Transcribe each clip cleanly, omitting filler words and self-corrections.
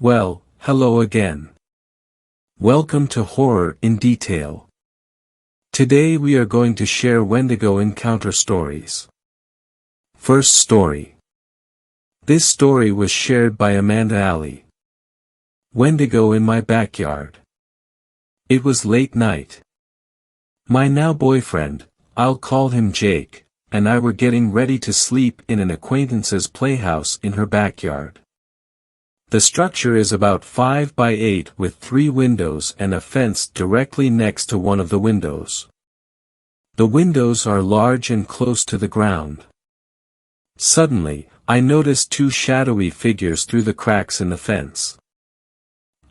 Well, hello again. Welcome to Horror in Detail. Today we are going to share Wendigo encounter stories. First story. This story was shared by Amanda Alley. Wendigo in my backyard. It was late night. My now boyfriend, I'll call him Jake, and I were getting ready to sleep in an acquaintance's playhouse in her backyard. The structure is about 5 by 8 with 3 windows and a fence directly next to one of the windows. The windows are large and close to the ground. Suddenly, I notice 2 shadowy figures through the cracks in the fence.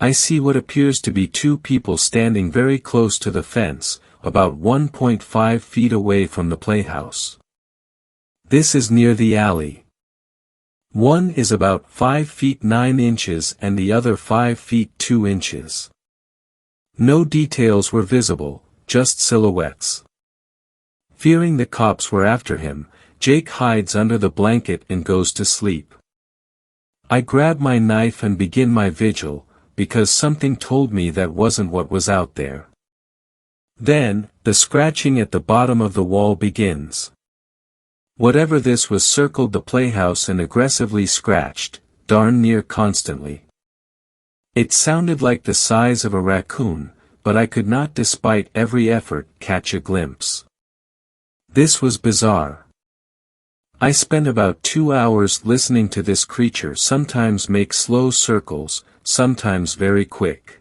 I see what appears to be 2 people standing very close to the fence, about 1.5 feet away from the playhouse. This is near the alley. One is about 5 feet 9 inches and the other 5 feet 2 inches. No details were visible, just silhouettes. Fearing the cops were after him, Jake hides under the blanket and goes to sleep. I grab my knife and begin my vigil, because something told me that wasn't what was out there. Then, the scratching at the bottom of the wall begins. Whatever this was circled the playhouse and aggressively scratched, darn near constantly. It sounded like the size of a raccoon, but I could not despite every effort catch a glimpse. This was bizarre. I spent about 2 hours listening to this creature sometimes make slow circles, sometimes very quick.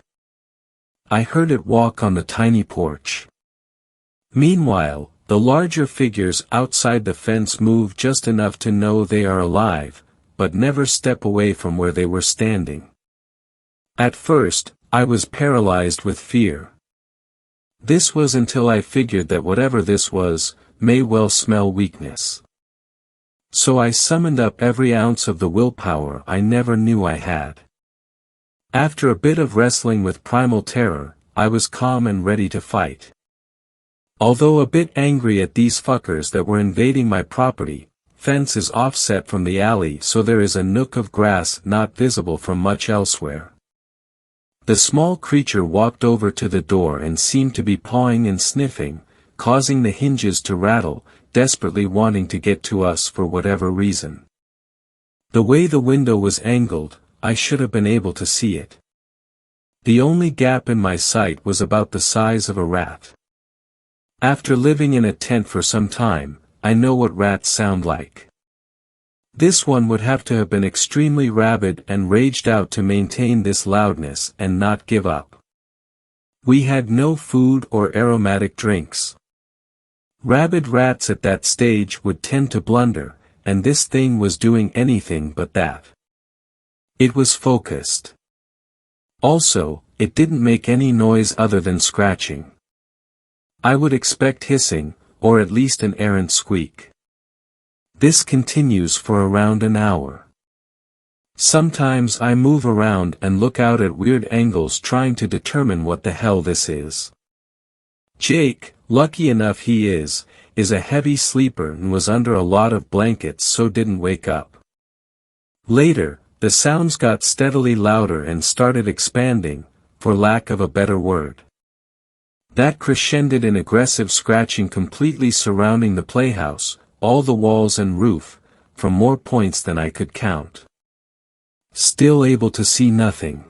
I heard it walk on the tiny porch. Meanwhile, the larger figures outside the fence move just enough to know they are alive, but never step away from where they were standing. At first, I was paralyzed with fear. This was until I figured that whatever this was, may well smell weakness. So I summoned up every ounce of the willpower I never knew I had. After a bit of wrestling with primal terror, I was calm and ready to fight. Although a bit angry at these fuckers that were invading my property, fence is offset from the alley so there is a nook of grass not visible from much elsewhere. The small creature walked over to the door and seemed to be pawing and sniffing, causing the hinges to rattle, desperately wanting to get to us for whatever reason. The way the window was angled, I should have been able to see it. The only gap in my sight was about the size of a rat. After living in a tent for some time, I know what rats sound like. This one would have to have been extremely rabid and raged out to maintain this loudness and not give up. We had no food or aromatic drinks. Rabid rats at that stage would tend to blunder, and this thing was doing anything but that. It was focused. Also, it didn't make any noise other than scratching. I would expect hissing, or at least an errant squeak. This continues for around an hour. Sometimes I move around and look out at weird angles trying to determine what the hell this is. Jake, lucky enough he is a heavy sleeper and was under a lot of blankets so didn't wake up. Later, the sounds got steadily louder and started expanding, for lack of a better word. That crescended in aggressive scratching completely surrounding the playhouse, all the walls and roof, from more points than I could count. Still able to see nothing.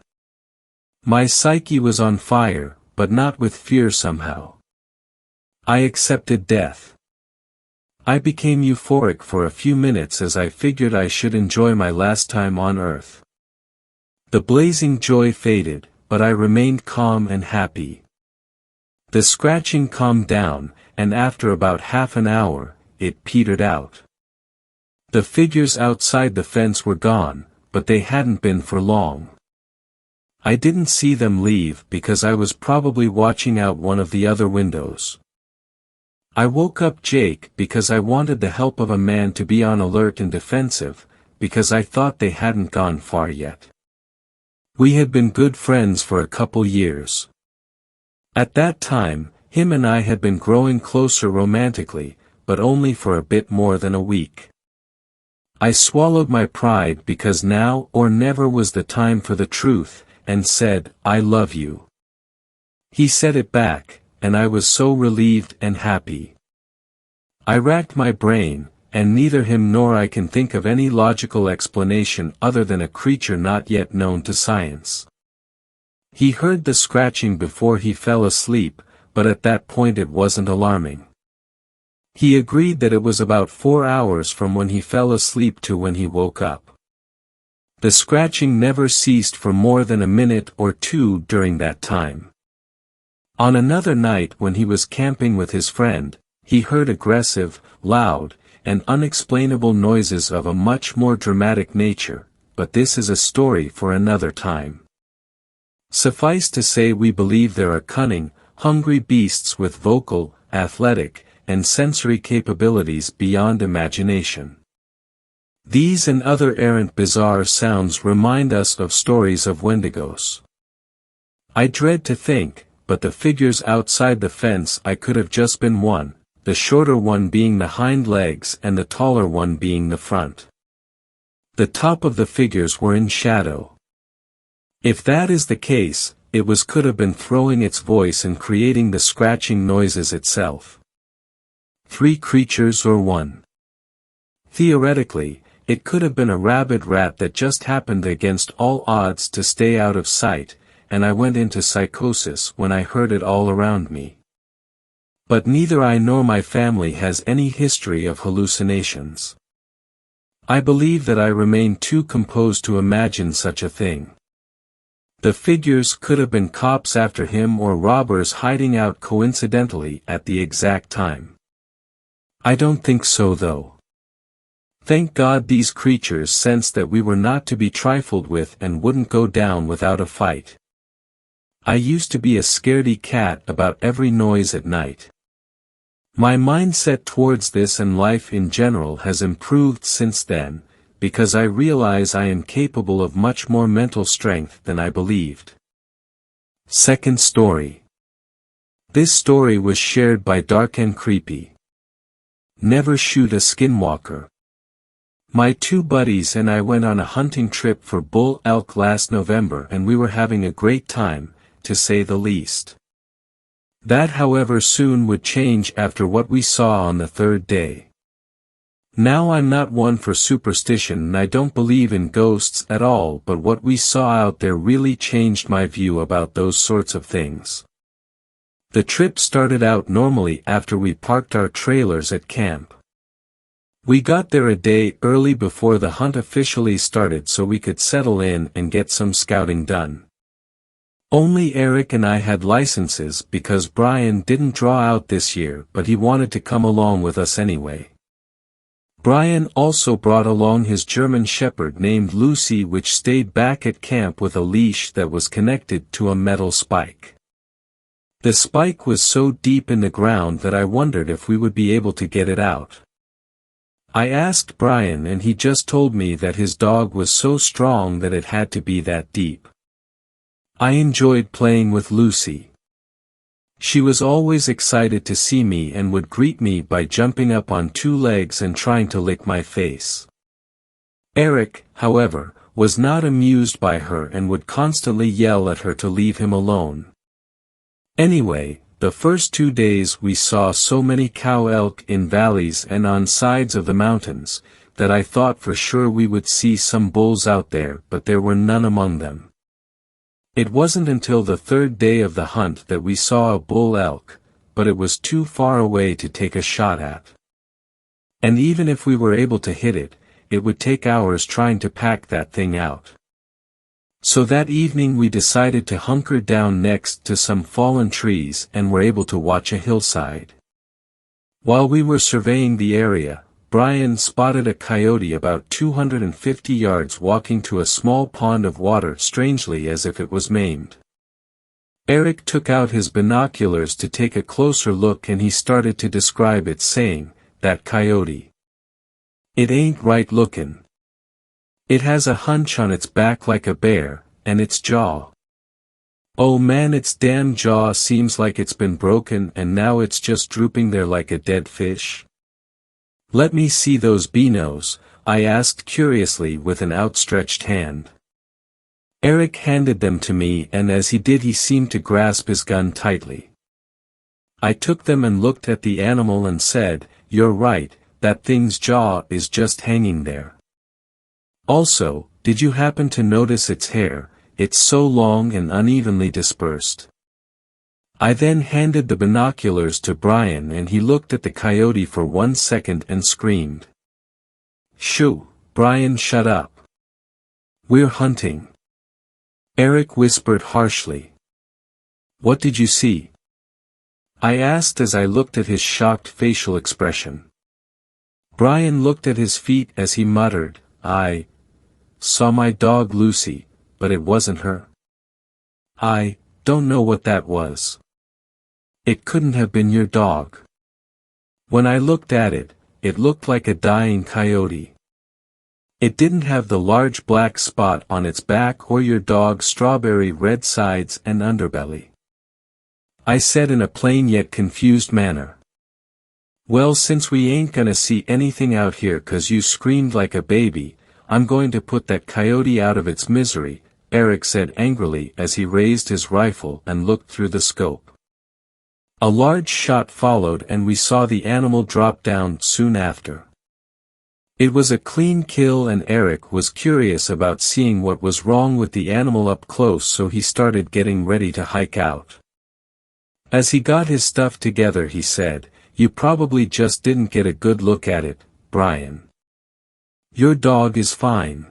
My psyche was on fire, but not with fear somehow. I accepted death. I became euphoric for a few minutes as I figured I should enjoy my last time on Earth. The blazing joy faded, but I remained calm and happy. The scratching calmed down, and after about half an hour, it petered out. The figures outside the fence were gone, but they hadn't been for long. I didn't see them leave because I was probably watching out one of the other windows. I woke up Jake because I wanted the help of a man to be on alert and defensive, because I thought they hadn't gone far yet. We had been good friends for a couple years. At that time, him and I had been growing closer romantically, but only for a bit more than a week. I swallowed my pride because now or never was the time for the truth, and said, "I love you." He said it back, and I was so relieved and happy. I racked my brain, and neither him nor I can think of any logical explanation other than a creature not yet known to science. He heard the scratching before he fell asleep, but at that point it wasn't alarming. He agreed that it was about 4 hours from when he fell asleep to when he woke up. The scratching never ceased for more than a minute or two during that time. On another night when he was camping with his friend, he heard aggressive, loud, and unexplainable noises of a much more dramatic nature, but this is a story for another time. Suffice to say, we believe there are cunning, hungry beasts with vocal, athletic, and sensory capabilities beyond imagination. These and other errant bizarre sounds remind us of stories of Wendigos. I dread to think, but the figures outside the fence I could have just been one, the shorter one being the hind legs and the taller one being the front. The top of the figures were in shadow. If that is the case, it could have been throwing its voice and creating the scratching noises itself. 3 creatures or 1. Theoretically, it could have been a rabid rat that just happened against all odds to stay out of sight, and I went into psychosis when I heard it all around me. But neither I nor my family has any history of hallucinations. I believe that I remain too composed to imagine such a thing. The figures could have been cops after him or robbers hiding out coincidentally at the exact time. I don't think so though. Thank God these creatures sensed that we were not to be trifled with and wouldn't go down without a fight. I used to be a scaredy cat about every noise at night. My mindset towards this and life in general has improved since then, because I realize I am capable of much more mental strength than I believed. Second story. This story was shared by Dark and Creepy. Never shoot a skinwalker. My 2 buddies and I went on a hunting trip for bull elk last November and we were having a great time, to say the least. That however soon would change after what we saw on the 3rd day. Now I'm not one for superstition and I don't believe in ghosts at all, but what we saw out there really changed my view about those sorts of things. The trip started out normally after we parked our trailers at camp. We got there a day early before the hunt officially started so we could settle in and get some scouting done. Only Eric and I had licenses because Brian didn't draw out this year, but he wanted to come along with us anyway. Brian also brought along his German Shepherd named Lucy, which stayed back at camp with a leash that was connected to a metal spike. The spike was so deep in the ground that I wondered if we would be able to get it out. I asked Brian and he just told me that his dog was so strong that it had to be that deep. I enjoyed playing with Lucy. She was always excited to see me and would greet me by jumping up on 2 legs and trying to lick my face. Eric, however, was not amused by her and would constantly yell at her to leave him alone. Anyway, the first 2 days we saw so many cow elk in valleys and on sides of the mountains, that I thought for sure we would see some bulls out there, but there were none among them. It wasn't until the 3rd day of the hunt that we saw a bull elk, but it was too far away to take a shot at. And even if we were able to hit it, it would take hours trying to pack that thing out. So that evening we decided to hunker down next to some fallen trees and were able to watch a hillside. While we were surveying the area, Brian spotted a coyote about 250 yards walking to a small pond of water strangely as if it was maimed. Eric took out his binoculars to take a closer look and he started to describe it, saying, "That coyote. It ain't right lookin'. It has a hunch on its back like a bear, and its jaw. Oh man, its damn jaw seems like it's been broken and now it's just drooping there like a dead fish. Let me see those binos, I asked curiously with an outstretched hand. Eric handed them to me, and as he did he seemed to grasp his gun tightly. I took them and looked at the animal and said, "You're right, that thing's jaw is just hanging there. Also, did you happen to notice its hair? It's so long and unevenly dispersed." I then handed the binoculars to Brian and he looked at the coyote for 1 second and screamed. "Shoo, Brian, shut up. We're hunting." Eric whispered harshly. "What did you see?" I asked as I looked at his shocked facial expression. Brian looked at his feet as he muttered, "I saw my dog Lucy, but it wasn't her. I don't know what that was. It couldn't have been your dog. When I looked at it, it looked like a dying coyote. It didn't have the large black spot on its back or your dog's strawberry red sides and underbelly," I said in a plain yet confused manner. "Well, since we ain't gonna see anything out here 'cause you screamed like a baby, I'm going to put that coyote out of its misery," Eric said angrily as he raised his rifle and looked through the scope. A large shot followed and we saw the animal drop down soon after. It was a clean kill and Eric was curious about seeing what was wrong with the animal up close, so he started getting ready to hike out. As he got his stuff together he said, "You probably just didn't get a good look at it, Brian. Your dog is fine."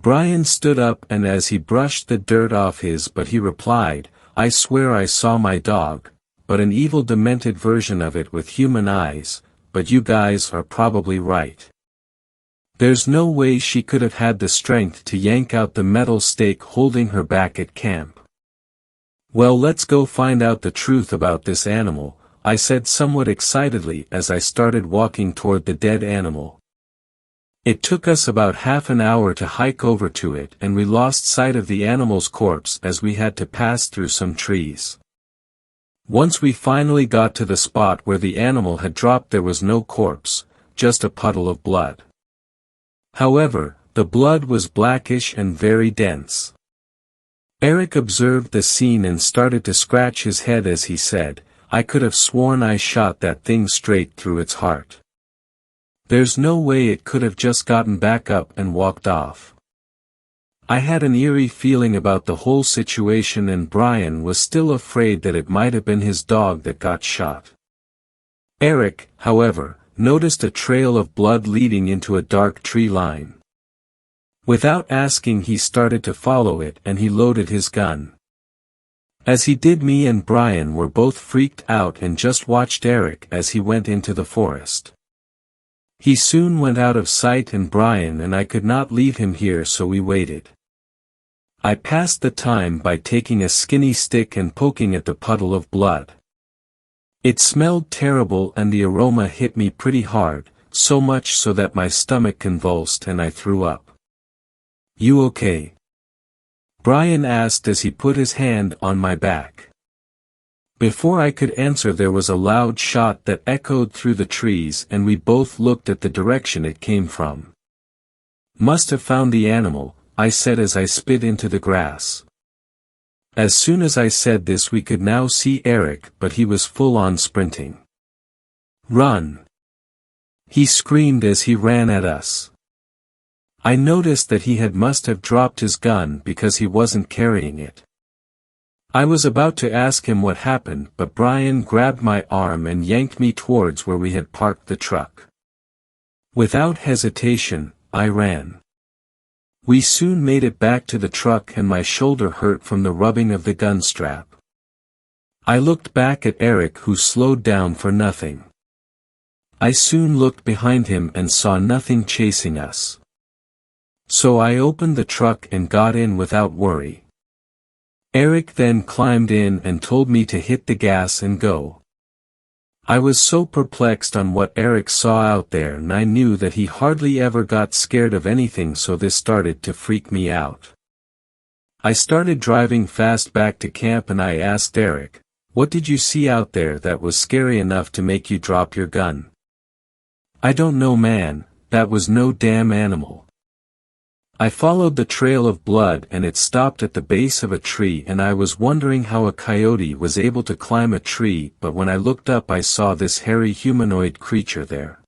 Brian stood up and as he brushed the dirt off but he replied, "I swear I saw my dog, but an evil demented version of it with human eyes, but you guys are probably right. There's no way she could have had the strength to yank out the metal stake holding her back at camp." "Well, let's go find out the truth about this animal," I said somewhat excitedly as I started walking toward the dead animal. It took us about half an hour to hike over to it and we lost sight of the animal's corpse as we had to pass through some trees. Once we finally got to the spot where the animal had dropped there was no corpse, just a puddle of blood. However, the blood was blackish and very dense. Eric observed the scene and started to scratch his head as he said, "I could have sworn I shot that thing straight through its heart. There's no way it could have just gotten back up and walked off." I had an eerie feeling about the whole situation and Brian was still afraid that it might have been his dog that got shot. Eric, however, noticed a trail of blood leading into a dark tree line. Without asking he started to follow it and he loaded his gun. As he did, me and Brian were both freaked out and just watched Eric as he went into the forest. He soon went out of sight and Brian and I could not leave him here, so we waited. I passed the time by taking a skinny stick and poking at the puddle of blood. It smelled terrible and the aroma hit me pretty hard, so much so that my stomach convulsed and I threw up. "You okay?" Brian asked as he put his hand on my back. Before I could answer there was a loud shot that echoed through the trees and we both looked at the direction it came from. "Must have found the animal," I said as I spit into the grass. As soon as I said this we could now see Eric, but he was full on sprinting. "Run!" he screamed as he ran at us. I noticed that he must have dropped his gun because he wasn't carrying it. I was about to ask him what happened, but Brian grabbed my arm and yanked me towards where we had parked the truck. Without hesitation, I ran. We soon made it back to the truck and my shoulder hurt from the rubbing of the gun strap. I looked back at Eric, who slowed down for nothing. I soon looked behind him and saw nothing chasing us. So I opened the truck and got in without worry. Eric then climbed in and told me to hit the gas and go. I was so perplexed on what Eric saw out there, and I knew that he hardly ever got scared of anything, so this started to freak me out. I started driving fast back to camp and I asked Eric, "What did you see out there that was scary enough to make you drop your gun?" "I don't know, man, that was no damn animal. I followed the trail of blood and it stopped at the base of a tree, and I was wondering how a coyote was able to climb a tree, but when I looked up I saw this hairy humanoid creature there.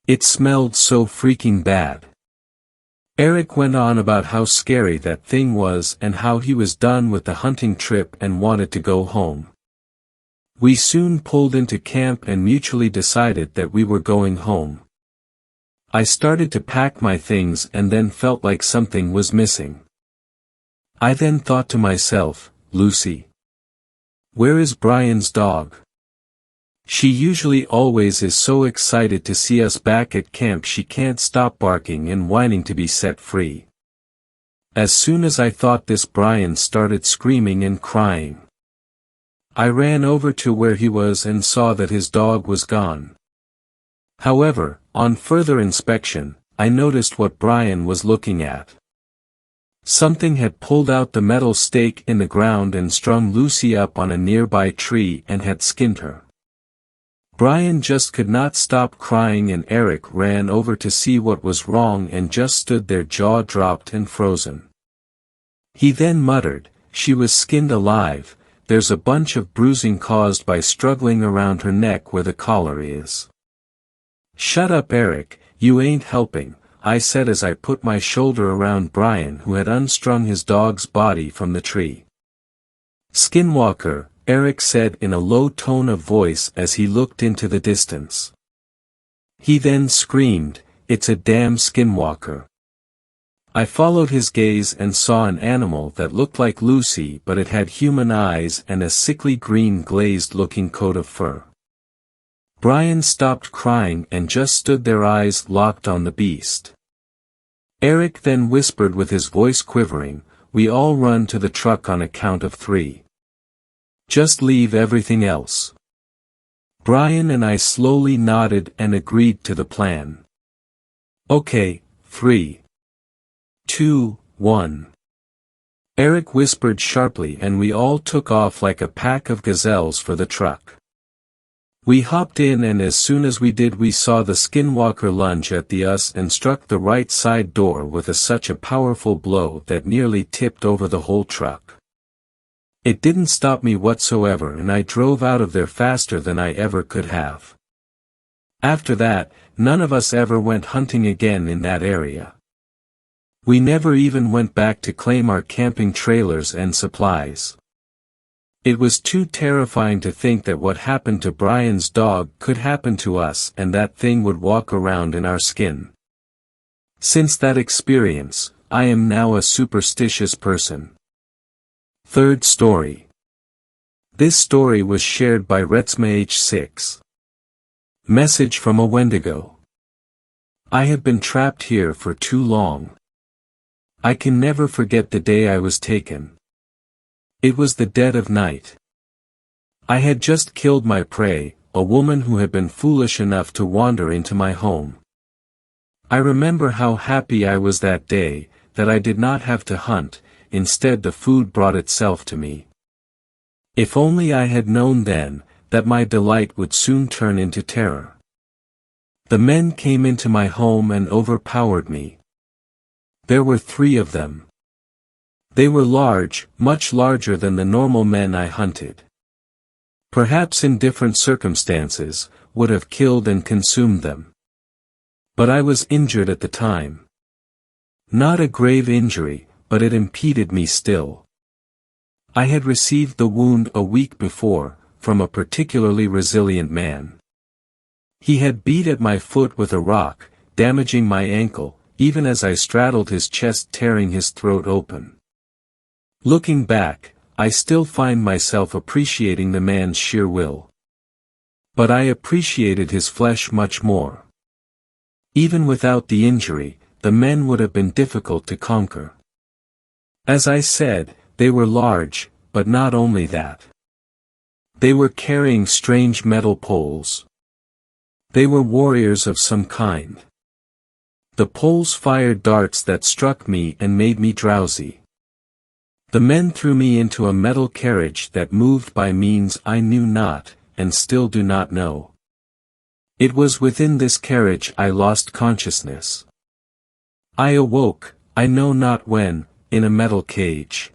It smelled so freaking bad. Eric went on about how scary that thing was and how he was done with the hunting trip and wanted to go home. We soon pulled into camp and mutually decided that we were going home. I started to pack my things and then felt like something was missing. I then thought to myself, Lucy, where is Brian's dog? She usually always is so excited to see us back at camp she can't stop barking and whining to be set free. As soon as I thought this, Brian started screaming and crying. I ran over to where he was and saw that his dog was gone. However, on further inspection, I noticed what Brian was looking at. Something had pulled out the metal stake in the ground and strung Lucy up on a nearby tree and had skinned her. Brian just could not stop crying, and Eric ran over to see what was wrong and just stood there, jaw dropped and frozen. He then muttered, "She was skinned alive, there's a bunch of bruising caused by struggling around her neck where the collar is." "Shut up, Eric, you ain't helping," I said as I put my shoulder around Brian, who had unstrung his dog's body from the tree. "Skinwalker," Eric said in a low tone of voice as he looked into the distance. He then screamed, "It's a damn skinwalker." I followed his gaze and saw an animal that looked like Lucy, but it had human eyes and a sickly green glazed-looking coat of fur. Brian stopped crying and just stood there, eyes locked on the beast. Eric then whispered with his voice quivering, "We all run to the truck on a count of 3. Just leave everything else." Brian and I slowly nodded and agreed to the plan. "Okay, 3, 2, 1. Eric whispered sharply and we all took off like a pack of gazelles for the truck. We hopped in, and as soon as we did we saw the skinwalker lunge at us and struck the right side door with such a powerful blow that nearly tipped over the whole truck. It didn't stop me whatsoever, and I drove out of there faster than I ever could have. After that, none of us ever went hunting again in that area. We never even went back to claim our camping trailers and supplies. It was too terrifying to think that what happened to Brian's dog could happen to us, and that thing would walk around in our skin. Since that experience, I am now a superstitious person. Third story. This story was shared by Retsma H6. Message from a Wendigo. I have been trapped here for too long. I can never forget the day I was taken. It was the dead of night. I had just killed my prey, a woman who had been foolish enough to wander into my home. I remember how happy I was that day, that I did not have to hunt, instead the food brought itself to me. If only I had known then, that my delight would soon turn into terror. The men came into my home and overpowered me. There were 3 of them. They were large, much larger than the normal men I hunted. Perhaps in different circumstances, would have killed and consumed them. But I was injured at the time. Not a grave injury, but it impeded me still. I had received the wound a week before, from a particularly resilient man. He had beat at my foot with a rock, damaging my ankle, even as I straddled his chest, tearing his throat open. Looking back, I still find myself appreciating the man's sheer will. But I appreciated his flesh much more. Even without the injury, the men would have been difficult to conquer. As I said, they were large, but not only that. They were carrying strange metal poles. They were warriors of some kind. The poles fired darts that struck me and made me drowsy. The men threw me into a metal carriage that moved by means I knew not, and still do not know. It was within this carriage I lost consciousness. I awoke, I know not when, in a metal cage.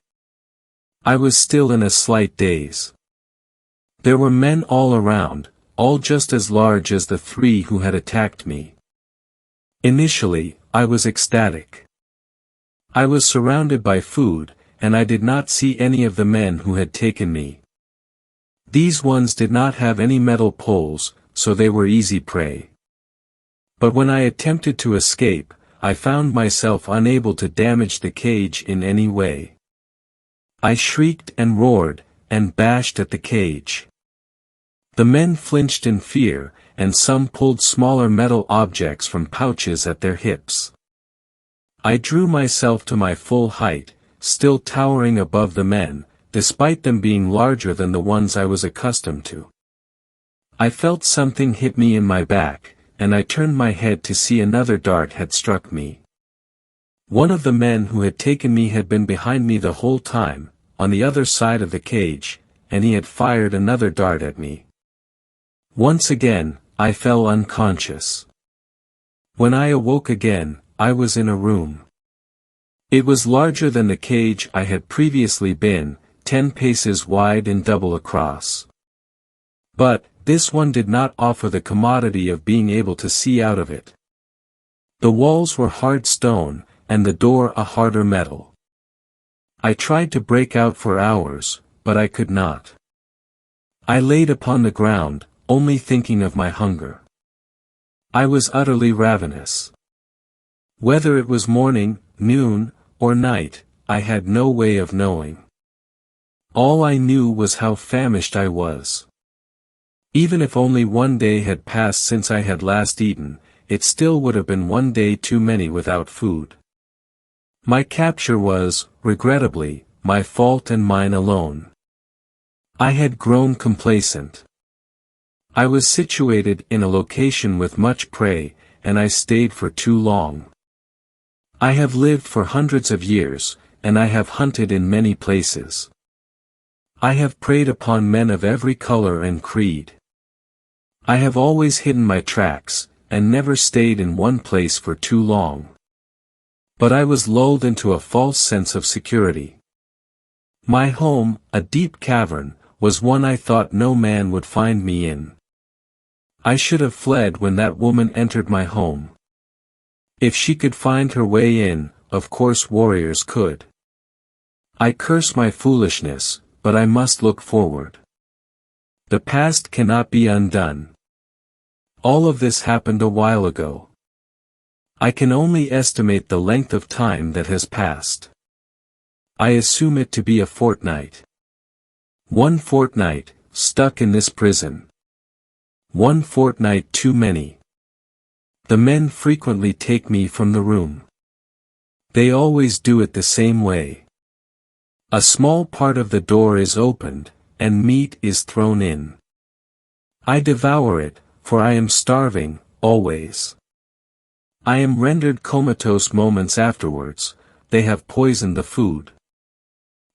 I was still in a slight daze. There were men all around, all just as large as the three who had attacked me. Initially, I was ecstatic. I was surrounded by food, and I did not see any of the men who had taken me. These ones did not have any metal poles, so they were easy prey. But when I attempted to escape, I found myself unable to damage the cage in any way. I shrieked and roared, and bashed at the cage. The men flinched in fear, and some pulled smaller metal objects from pouches at their hips. I drew myself to my full height, still towering above the men, despite them being larger than the ones I was accustomed to. I felt something hit me in my back, and I turned my head to see another dart had struck me. One of the men who had taken me had been behind me the whole time, on the other side of the cage, and he had fired another dart at me. Once again, I fell unconscious. When I awoke again, I was in a room. It was larger than the cage I had previously been, 10 paces wide and double across. But, this one did not offer the commodity of being able to see out of it. The walls were hard stone, and the door a harder metal. I tried to break out for hours, but I could not. I laid upon the ground, only thinking of my hunger. I was utterly ravenous. Whether it was morning, noon, or night, I had no way of knowing. All I knew was how famished I was. Even if only one day had passed since I had last eaten, it still would have been one day too many without food. My capture was, regrettably, my fault and mine alone. I had grown complacent. I was situated in a location with much prey, and I stayed for too long. I have lived for hundreds of years, and I have hunted in many places. I have preyed upon men of every color and creed. I have always hidden my tracks, and never stayed in one place for too long. But I was lulled into a false sense of security. My home, a deep cavern, was one I thought no man would find me in. I should have fled when that woman entered my home. If she could find her way in, of course warriors could. I curse my foolishness, but I must look forward. The past cannot be undone. All of this happened a while ago. I can only estimate the length of time that has passed. I assume it to be a fortnight. 1 fortnight, stuck in this prison. 1 fortnight too many. The men frequently take me from the room. They always do it the same way. A small part of the door is opened, and meat is thrown in. I devour it, for I am starving, always. I am rendered comatose moments afterwards. They have poisoned the food.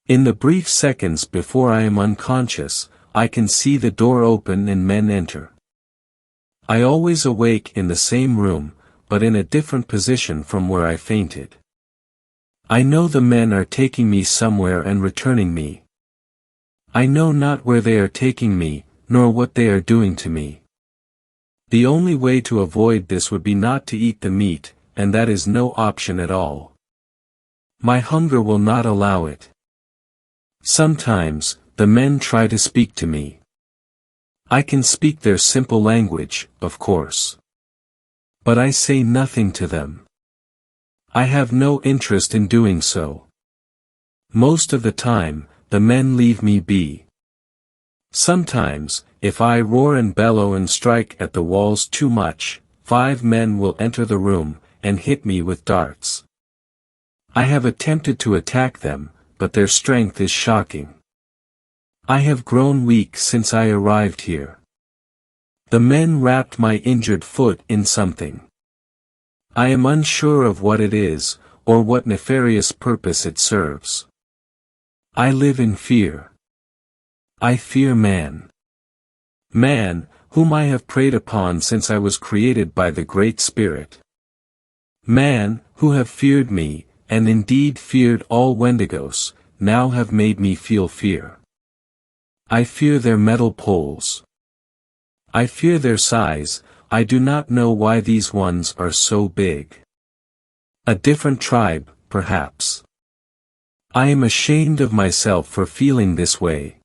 In the brief seconds before I am unconscious, I can see the door open and men enter. I always awake in the same room, but in a different position from where I fainted. I know the men are taking me somewhere and returning me. I know not where they are taking me, nor what they are doing to me. The only way to avoid this would be not to eat the meat, and that is no option at all. My hunger will not allow it. Sometimes, the men try to speak to me. I can speak their simple language, of course. But I say nothing to them. I have no interest in doing so. Most of the time, the men leave me be. Sometimes, if I roar and bellow and strike at the walls too much, 5 men will enter the room, and hit me with darts. I have attempted to attack them, but their strength is shocking. I have grown weak since I arrived here. The men wrapped my injured foot in something. I am unsure of what it is, or what nefarious purpose it serves. I live in fear. I fear man. Man, whom I have preyed upon since I was created by the Great Spirit. Man, who have feared me, and indeed feared all Wendigos, now have made me feel fear. I fear their metal poles. I fear their size. I do not know why these ones are so big. A different tribe, perhaps. I am ashamed of myself for feeling this way.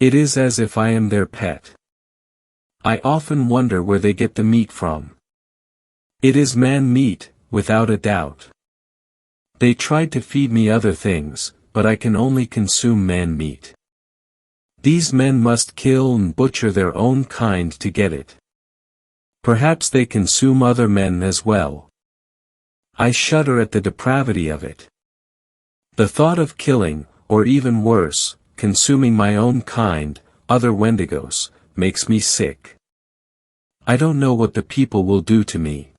It is as if I am their pet. I often wonder where they get the meat from. It is man meat, without a doubt. They tried to feed me other things, but I can only consume man meat. These men must kill and butcher their own kind to get it. Perhaps they consume other men as well. I shudder at the depravity of it. The thought of killing, or even worse, consuming my own kind, other Wendigos, makes me sick. I don't know what the people will do to me.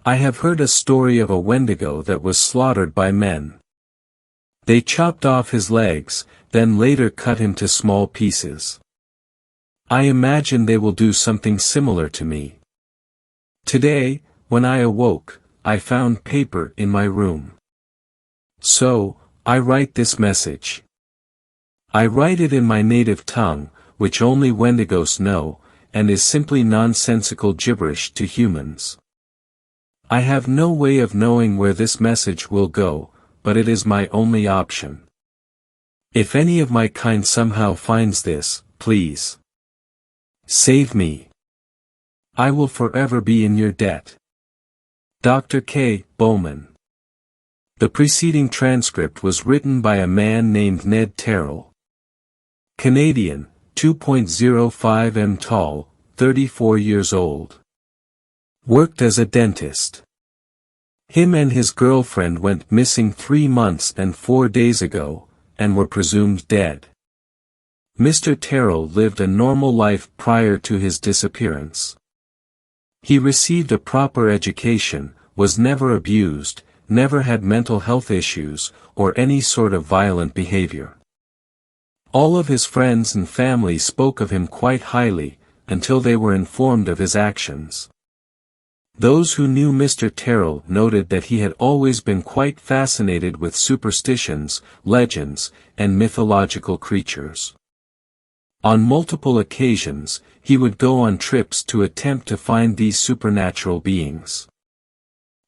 I have heard a story of a Wendigo that was slaughtered by men. They chopped off his legs, then later cut him to small pieces. I imagine they will do something similar to me. Today, when I awoke, I found paper in my room. So, I write this message. I write it in my native tongue, which only Wendigos know, and is simply nonsensical gibberish to humans. I have no way of knowing where this message will go, but it is my only option. If any of my kind somehow finds this, please save me. I will forever be in your debt. Dr. K. Bowman. The preceding transcript was written by a man named Ned Terrell. Canadian, 2.05 m tall, 34 years old. Worked as a dentist. Him and his girlfriend went missing 3 months and 4 days ago, and were presumed dead. Mr. Terrell lived a normal life prior to his disappearance. He received a proper education, was never abused, never had mental health issues, or any sort of violent behavior. All of his friends and family spoke of him quite highly, until they were informed of his actions. Those who knew Mr. Terrell noted that he had always been quite fascinated with superstitions, legends, and mythological creatures. On multiple occasions, he would go on trips to attempt to find these supernatural beings.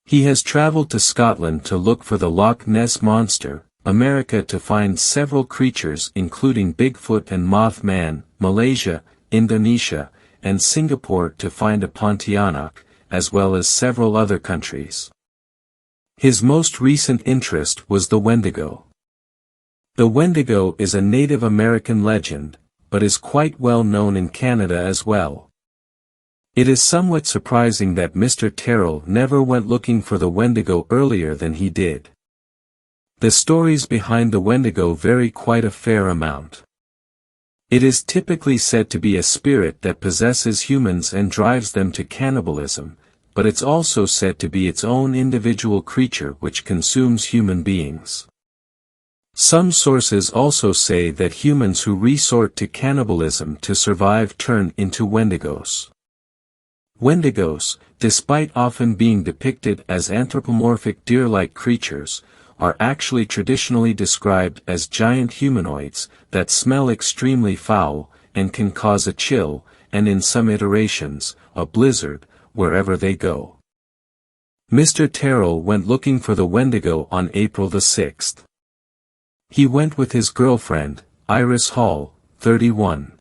He has traveled to Scotland to look for the Loch Ness Monster, America to find several creatures including Bigfoot and Mothman, Malaysia, Indonesia, and Singapore to find a Pontianak, as well as several other countries. His most recent interest was the Wendigo. The Wendigo is a Native American legend, but is quite well known in Canada as well. It is somewhat surprising that Mr. Terrell never went looking for the Wendigo earlier than he did. The stories behind the Wendigo vary quite a fair amount. It is typically said to be a spirit that possesses humans and drives them to cannibalism, but it's also said to be its own individual creature which consumes human beings. Some sources also say that humans who resort to cannibalism to survive turn into Wendigos. Wendigos, despite often being depicted as anthropomorphic deer-like creatures, are actually traditionally described as giant humanoids that smell extremely foul, and can cause a chill, and in some iterations, a blizzard, wherever they go. Mr. Terrell went looking for the Wendigo on April the 6th. He went with his girlfriend, Iris Hall, 31.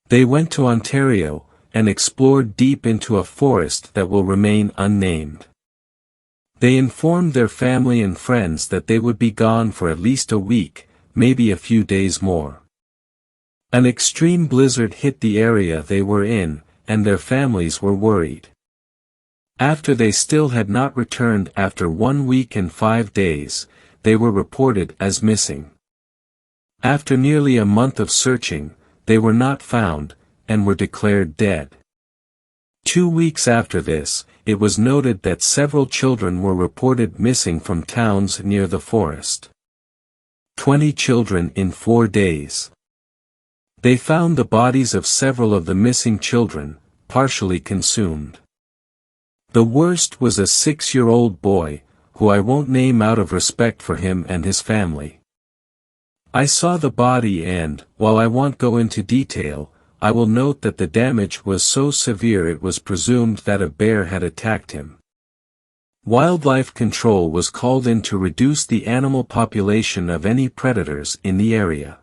They went to Ontario, and explored deep into a forest that will remain unnamed. They informed their family and friends that they would be gone for at least a week, maybe a few days more. An extreme blizzard hit the area they were in, and their families were worried. After they still had not returned after 1 week and 5 days, they were reported as missing. After nearly a month of searching, they were not found, and were declared dead. 2 weeks after this, it was noted that several children were reported missing from towns near the forest. 20 children in 4 days. They found the bodies of several of the missing children, partially consumed. The worst was a 6-year-old boy, who I won't name out of respect for him and his family. I saw the body and, while I won't go into detail, I will note that the damage was so severe it was presumed that a bear had attacked him. Wildlife control was called in to reduce the animal population of any predators in the area.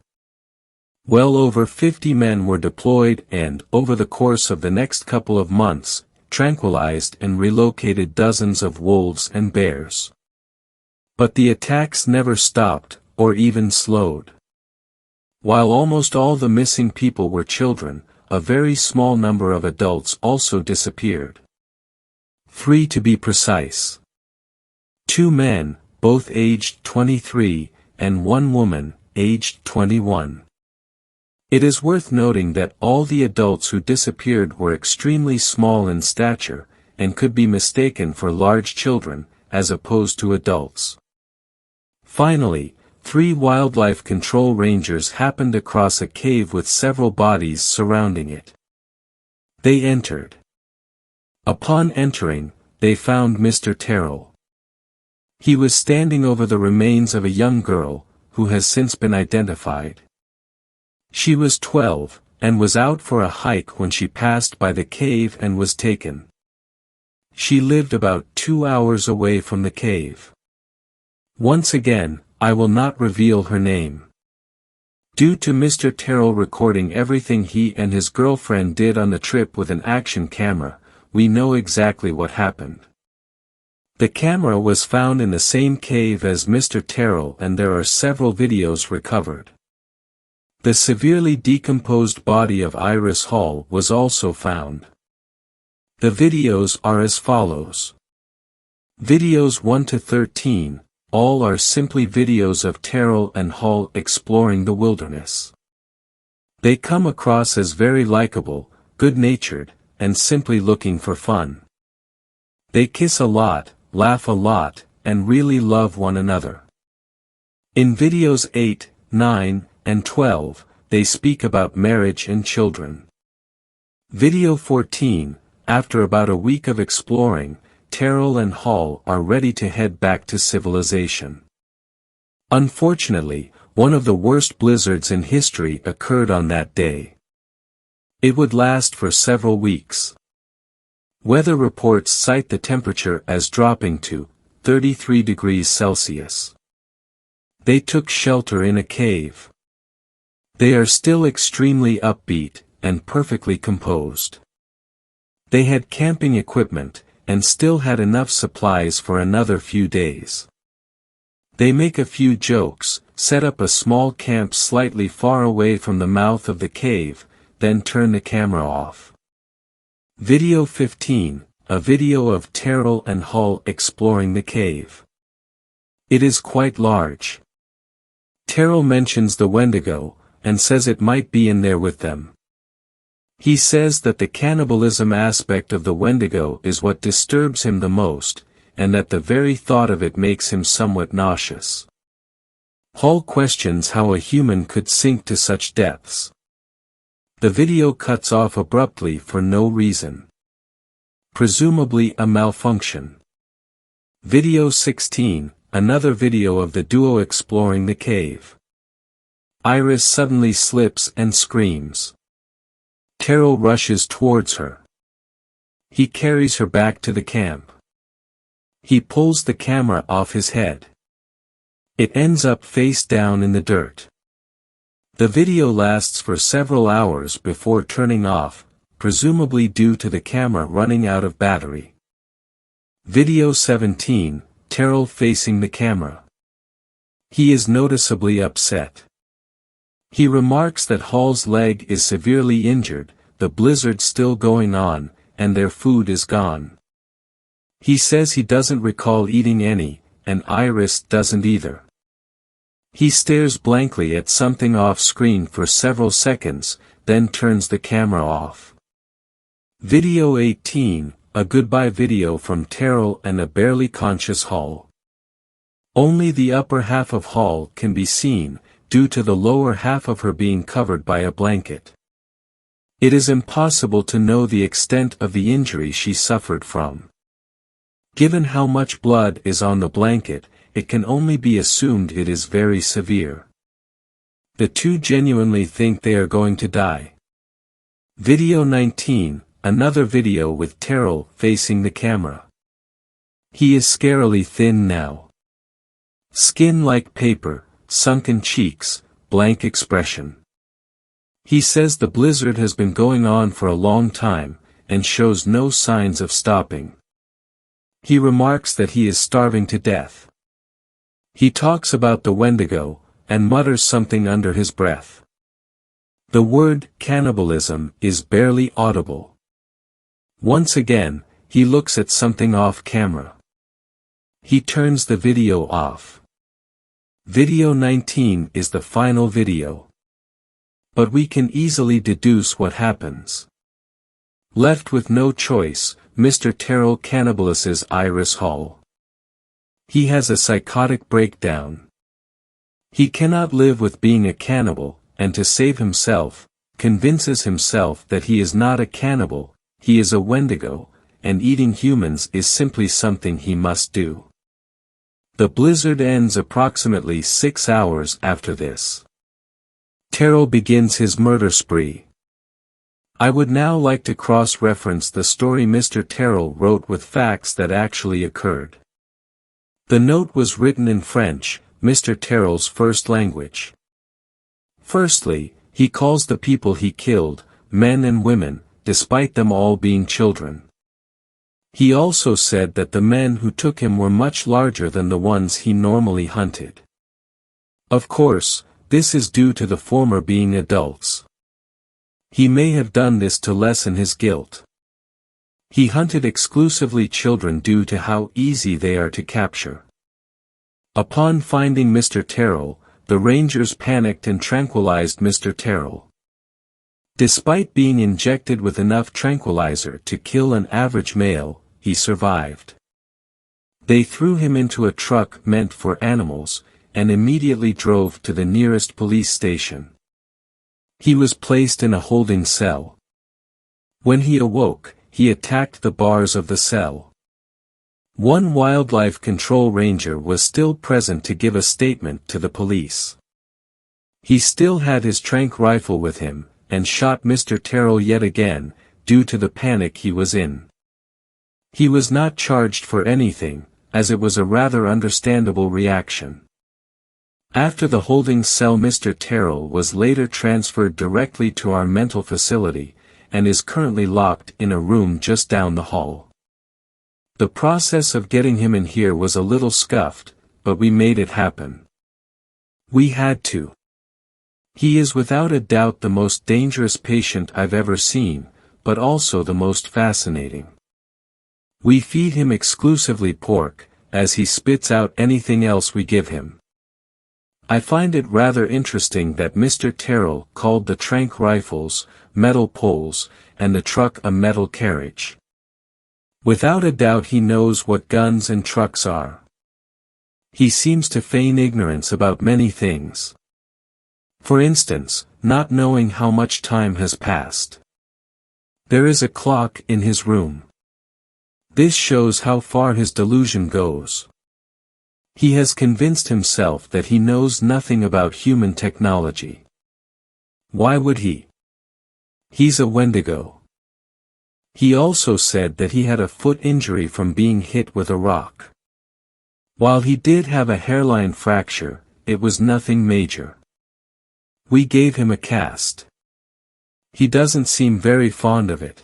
Well over 50 men were deployed and, over the course of the next couple of months, tranquilized and relocated dozens of wolves and bears. But the attacks never stopped, or even slowed. While almost all the missing people were children, a very small number of adults also disappeared. 3 to be precise. 2 men, both aged 23, and 1 woman, aged 21. It is worth noting that all the adults who disappeared were extremely small in stature, and could be mistaken for large children, as opposed to adults. Finally, 3 wildlife control rangers happened across a cave with several bodies surrounding it. They entered. Upon entering, they found Mr. Terrell. He was standing over the remains of a young girl, who has since been identified. She was 12, and was out for a hike when she passed by the cave and was taken. She lived about 2 hours away from the cave. Once again, I will not reveal her name. Due to Mr. Terrell recording everything he and his girlfriend did on the trip with an action camera, we know exactly what happened. The camera was found in the same cave as Mr. Terrell and there are several videos recovered. The severely decomposed body of Iris Hall was also found. The videos are as follows. Videos 1 to 13, all are simply videos of Terrell and Hall exploring the wilderness. They come across as very likable, good-natured, and simply looking for fun. They kiss a lot, laugh a lot, and really love one another. In videos 8, 9, and 12, they speak about marriage and children. Video 14, after about a week of exploring, Terrell and Hall are ready to head back to civilization. Unfortunately, one of the worst blizzards in history occurred on that day. It would last for several weeks. Weather reports cite the temperature as dropping to 33 degrees Celsius. They took shelter in a cave. They are still extremely upbeat, and perfectly composed. They had camping equipment, and still had enough supplies for another few days. They make a few jokes, set up a small camp slightly far away from the mouth of the cave, then turn the camera off. Video 15, a video of Terrell and Hall exploring the cave. It is quite large. Terrell mentions the Wendigo, and says it might be in there with them. He says that the cannibalism aspect of the Wendigo is what disturbs him the most, and that the very thought of it makes him somewhat nauseous. Hall questions how a human could sink to such depths. The video cuts off abruptly for no reason. Presumably a malfunction. Video 16, another video of the duo exploring the cave. Iris suddenly slips and screams. Terrell rushes towards her. He carries her back to the camp. He pulls the camera off his head. It ends up face down in the dirt. The video lasts for several hours before turning off, presumably due to the camera running out of battery. Video 17, Terrell facing the camera. He is noticeably upset. He remarks that Hall's leg is severely injured, the blizzard still going on, and their food is gone. He says he doesn't recall eating any, and Iris doesn't either. He stares blankly at something off-screen for several seconds, then turns the camera off. Video 18, a goodbye video from Terrell and a barely conscious Hall. Only the upper half of Hall can be seen, due to the lower half of her being covered by a blanket. It is impossible to know the extent of the injury she suffered from. Given how much blood is on the blanket, it can only be assumed it is very severe. The two genuinely think they are going to die. Video 19, another video with Terrell facing the camera. He is scarily thin now. Skin like paper, sunken cheeks, blank expression. He says the blizzard has been going on for a long time, and shows no signs of stopping. He remarks that he is starving to death. He talks about the Wendigo, and mutters something under his breath. The word cannibalism is barely audible. Once again, he looks at something off camera. He turns the video off. Video 19 is the final video. But we can easily deduce what happens. Left with no choice, Mr. Terrell cannibalizes Iris Hall. He has a psychotic breakdown. He cannot live with being a cannibal, and to save himself, convinces himself that he is not a cannibal, he is a Wendigo, and eating humans is simply something he must do. The blizzard ends approximately 6 hours after this. Terrell begins his murder spree. I would now like to cross-reference the story Mr. Terrell wrote with facts that actually occurred. The note was written in French, Mr. Terrell's first language. Firstly, he calls the people he killed, men and women, despite them all being children. He also said that the men who took him were much larger than the ones he normally hunted. Of course, this is due to the former being adults. He may have done this to lessen his guilt. He hunted exclusively children due to how easy they are to capture. Upon finding Mr. Terrell, the Rangers panicked and tranquilized Mr. Terrell. Despite being injected with enough tranquilizer to kill an average male, he survived. They threw him into a truck meant for animals, and immediately drove to the nearest police station. He was placed in a holding cell. When he awoke, he attacked the bars of the cell. One wildlife control ranger was still present to give a statement to the police. He still had his tranq rifle with him, and shot Mr. Terrell yet again, due to the panic he was in. He was not charged for anything, as it was a rather understandable reaction. After the holding cell, Mr. Terrell was later transferred directly to our mental facility, and is currently locked in a room just down the hall. The process of getting him in here was a little scuffed, but we made it happen. We had to. He is without a doubt the most dangerous patient I've ever seen, but also the most fascinating. We feed him exclusively pork, as he spits out anything else we give him. I find it rather interesting that Mr. Terrell called the tranq rifles metal poles, and the truck a metal carriage. Without a doubt he knows what guns and trucks are. He seems to feign ignorance about many things. For instance, not knowing how much time has passed. There is a clock in his room. This shows how far his delusion goes. He has convinced himself that he knows nothing about human technology. Why would he? He's a Wendigo. He also said that he had a foot injury from being hit with a rock. While he did have a hairline fracture, it was nothing major. We gave him a cast. He doesn't seem very fond of it.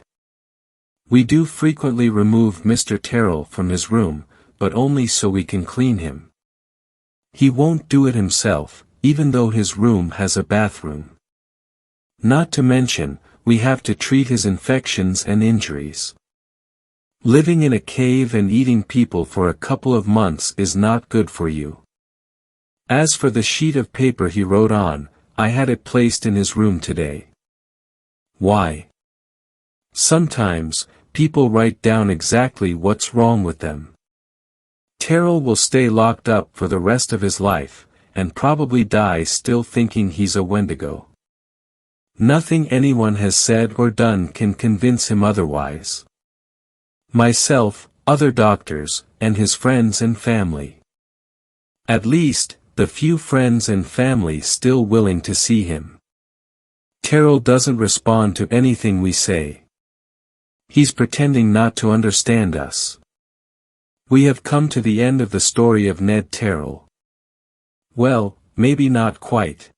We do frequently remove Mr. Terrell from his room, but only so we can clean him. He won't do it himself, even though his room has a bathroom. Not to mention, we have to treat his infections and injuries. Living in a cave and eating people for a couple of months is not good for you. As for the sheet of paper he wrote on, I had it placed in his room today. Why? Sometimes, people write down exactly what's wrong with them. Terrell will stay locked up for the rest of his life, and probably die still thinking he's a Wendigo. Nothing anyone has said or done can convince him otherwise. Myself, other doctors, and his friends and family. At least, the few friends and family still willing to see him. Terrell doesn't respond to anything we say. He's pretending not to understand us. We have come to the end of the story of Ned Terrell. Well, maybe not quite.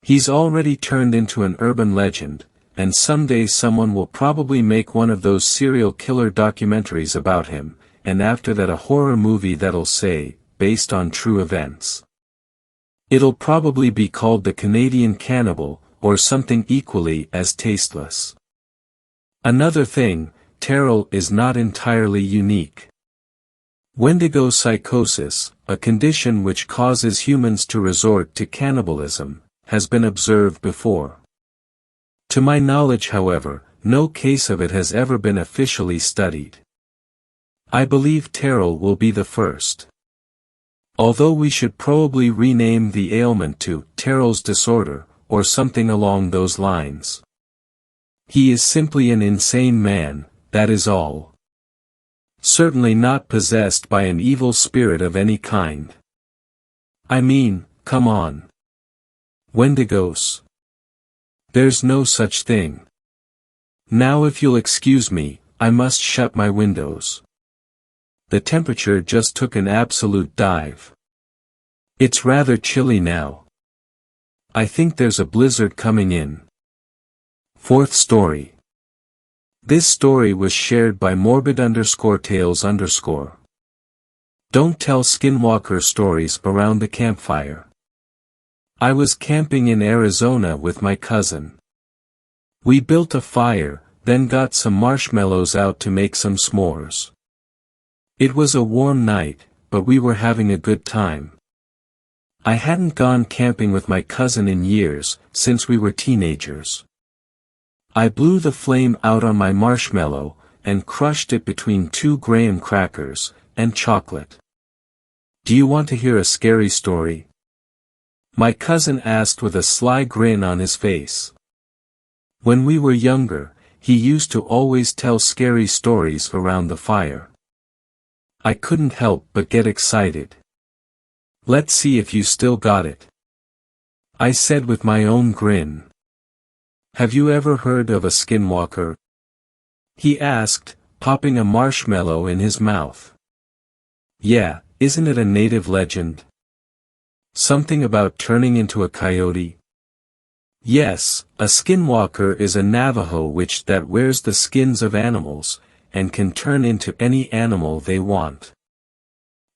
He's already turned into an urban legend, and someday someone will probably make one of those serial killer documentaries about him, and after that a horror movie that'll say, based on true events. It'll probably be called The Canadian Cannibal, or something equally as tasteless. Another thing, Terrell is not entirely unique. Wendigo psychosis, a condition which causes humans to resort to cannibalism, has been observed before. To my knowledge, however, no case of it has ever been officially studied. I believe Terrell will be the first. Although we should probably rename the ailment to Terrell's disorder, or something along those lines. He is simply an insane man, that is all. Certainly not possessed by an evil spirit of any kind. I mean, come on. Wendigos. There's no such thing. Now if you'll excuse me, I must shut my windows. The temperature just took an absolute dive. It's rather chilly now. I think there's a blizzard coming in. Fourth story. This story was shared by morbid_tales_. Don't tell skinwalker stories around the campfire. I was camping in Arizona with my cousin. We built a fire, then got some marshmallows out to make some s'mores. It was a warm night, but we were having a good time. I hadn't gone camping with my cousin in years, since we were teenagers. I blew the flame out on my marshmallow, and crushed it between 2 graham crackers, and chocolate. Do you want to hear a scary story? My cousin asked with a sly grin on his face. When we were younger, he used to always tell scary stories around the fire. I couldn't help but get excited. Let's see if you still got it. I said with my own grin. Have you ever heard of a skinwalker? He asked, popping a marshmallow in his mouth. Yeah, isn't it a native legend? Something about turning into a coyote? Yes, a skinwalker is a Navajo witch that wears the skins of animals, and can turn into any animal they want.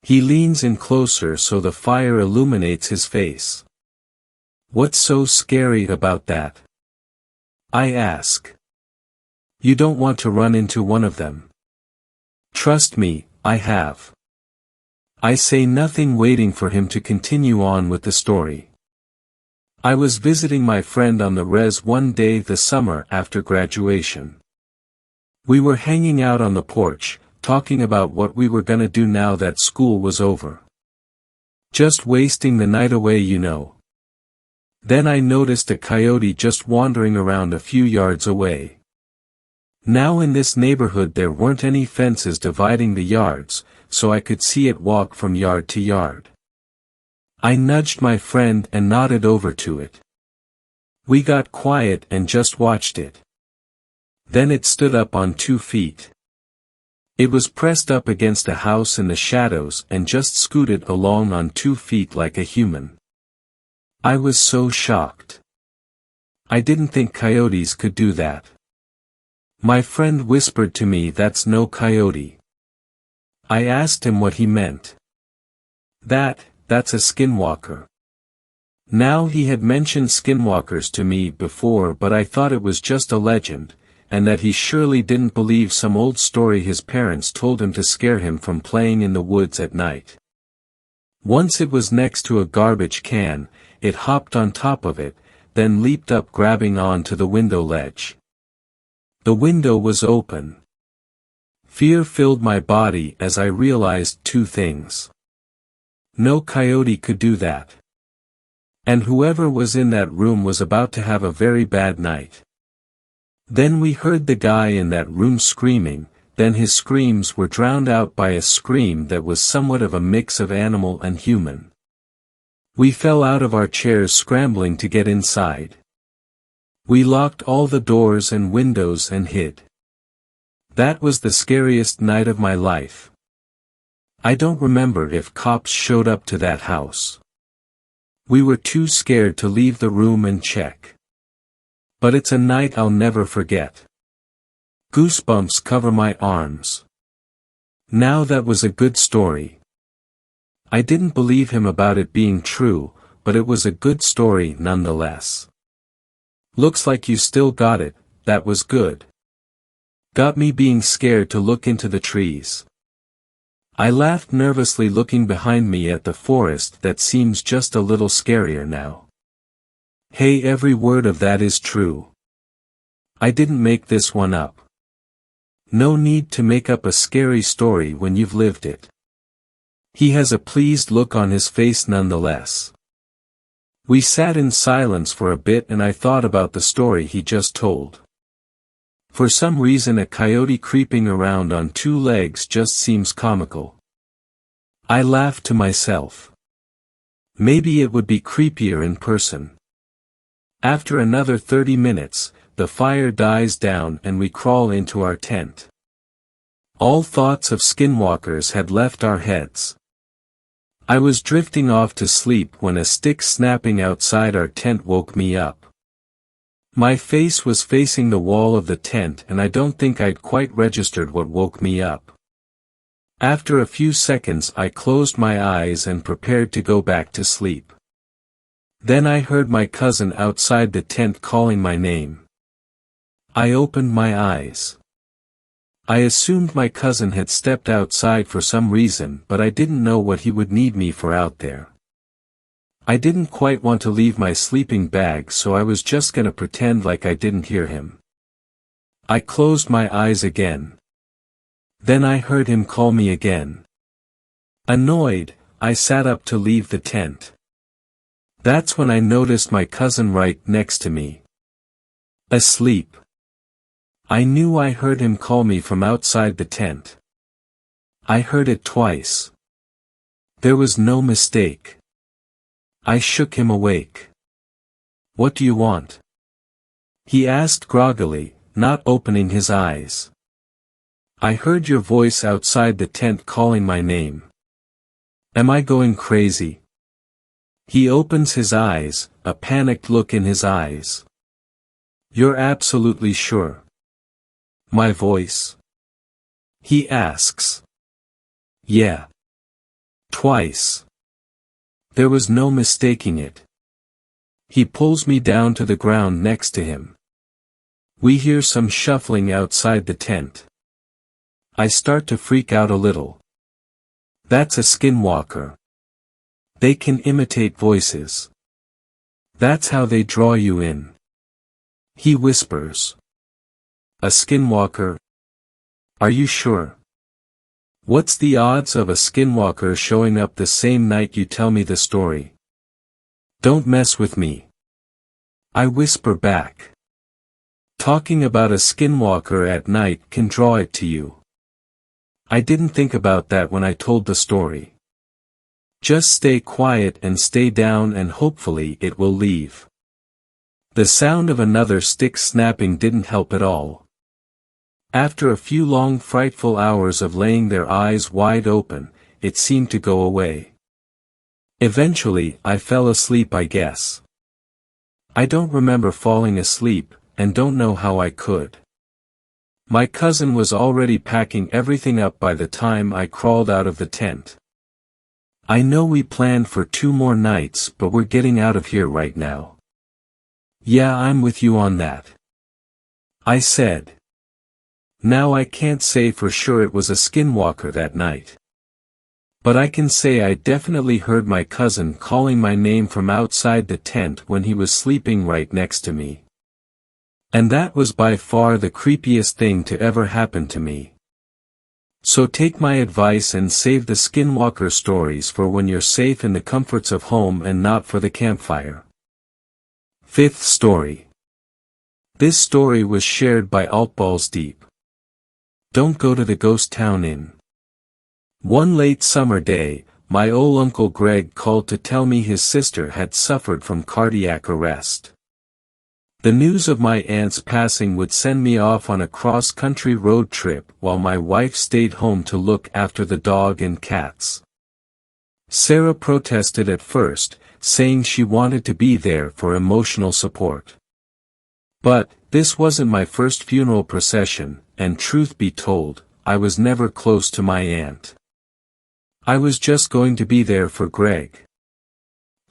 He leans in closer so the fire illuminates his face. What's so scary about that? I ask. You don't want to run into one of them. Trust me, I have. I say nothing, waiting for him to continue on with the story. I was visiting my friend on the res one day the summer after graduation. We were hanging out on the porch, talking about what we were gonna do now that school was over. Just wasting the night away, you know. Then I noticed a coyote just wandering around a few yards away. Now in this neighborhood there weren't any fences dividing the yards, so I could see it walk from yard to yard. I nudged my friend and nodded over to it. We got quiet and just watched it. Then it stood up on 2 feet. It was pressed up against a house in the shadows and just scooted along on 2 feet like a human. I was so shocked. I didn't think coyotes could do that. My friend whispered to me, "That's no coyote." I asked him what he meant. That's a skinwalker. Now he had mentioned skinwalkers to me before, but I thought it was just a legend, and that he surely didn't believe some old story his parents told him to scare him from playing in the woods at night. Once it was next to a garbage can, it hopped on top of it, then leaped up, grabbing on to the window ledge. The window was open. Fear filled my body as I realized 2 things. No coyote could do that. And whoever was in that room was about to have a very bad night. Then we heard the guy in that room screaming, then his screams were drowned out by a scream that was somewhat of a mix of animal and human. We fell out of our chairs scrambling to get inside. We locked all the doors and windows and hid. That was the scariest night of my life. I don't remember if cops showed up to that house. We were too scared to leave the room and check. But it's a night I'll never forget. Goosebumps cover my arms. Now that was a good story. I didn't believe him about it being true, but it was a good story nonetheless. Looks like you still got it, that was good. Got me being scared to look into the trees. I laughed nervously looking behind me at the forest that seems just a little scarier now. Hey, every word of that is true. I didn't make this one up. No need to make up a scary story when you've lived it. He has a pleased look on his face nonetheless. We sat in silence for a bit and I thought about the story he just told. For some reason a coyote creeping around on two legs just seems comical. I laughed to myself. Maybe it would be creepier in person. After another 30 minutes, the fire dies down and we crawl into our tent. All thoughts of skinwalkers had left our heads. I was drifting off to sleep when a stick snapping outside our tent woke me up. My face was facing the wall of the tent and I don't think I'd quite registered what woke me up. After a few seconds I closed my eyes and prepared to go back to sleep. Then I heard my cousin outside the tent calling my name. I opened my eyes. I assumed my cousin had stepped outside for some reason, but I didn't know what he would need me for out there. I didn't quite want to leave my sleeping bag, so I was just gonna pretend like I didn't hear him. I closed my eyes again. Then I heard him call me again. Annoyed, I sat up to leave the tent. That's when I noticed my cousin right next to me. Asleep. I knew I heard him call me from outside the tent. I heard it twice. There was no mistake. I shook him awake. What do you want? He asked groggily, not opening his eyes. I heard your voice outside the tent calling my name. Am I going crazy? He opens his eyes, a panicked look in his eyes. You're absolutely sure? My voice? He asks. Yeah. Twice. There was no mistaking it. He pulls me down to the ground next to him. We hear some shuffling outside the tent. I start to freak out a little. That's a skinwalker. They can imitate voices. That's how they draw you in. He whispers. A skinwalker? Are you sure? What's the odds of a skinwalker showing up the same night you tell me the story? Don't mess with me. I whisper back. Talking about a skinwalker at night can draw it to you. I didn't think about that when I told the story. Just stay quiet and stay down and hopefully it will leave. The sound of another stick snapping didn't help at all. After a few long frightful hours of laying their eyes wide open, it seemed to go away. Eventually, I fell asleep, I guess. I don't remember falling asleep, and don't know how I could. My cousin was already packing everything up by the time I crawled out of the tent. I know we planned for 2 more nights, but we're getting out of here right now. Yeah, I'm with you on that. I said. Now I can't say for sure it was a skinwalker that night. But I can say I definitely heard my cousin calling my name from outside the tent when he was sleeping right next to me. And that was by far the creepiest thing to ever happen to me. So take my advice and save the skinwalker stories for when you're safe in the comforts of home and not for the campfire. Fifth story. This story was shared by Altballs Deep. Don't go to the ghost town inn. One late summer day, my old Uncle Greg called to tell me his sister had suffered from cardiac arrest. The news of my aunt's passing would send me off on a cross-country road trip while my wife stayed home to look after the dog and cats. Sarah protested at first, saying she wanted to be there for emotional support. But, this wasn't my first funeral procession, and truth be told, I was never close to my aunt. I was just going to be there for Greg.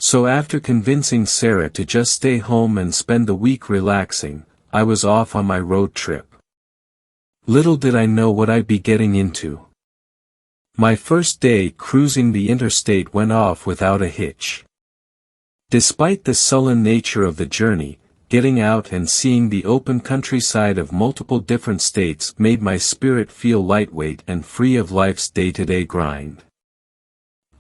So after convincing Sarah to just stay home and spend the week relaxing, I was off on my road trip. Little did I know what I'd be getting into. My first day cruising the interstate went off without a hitch. Despite the sullen nature of the journey, getting out and seeing the open countryside of multiple different states made my spirit feel lightweight and free of life's day-to-day grind.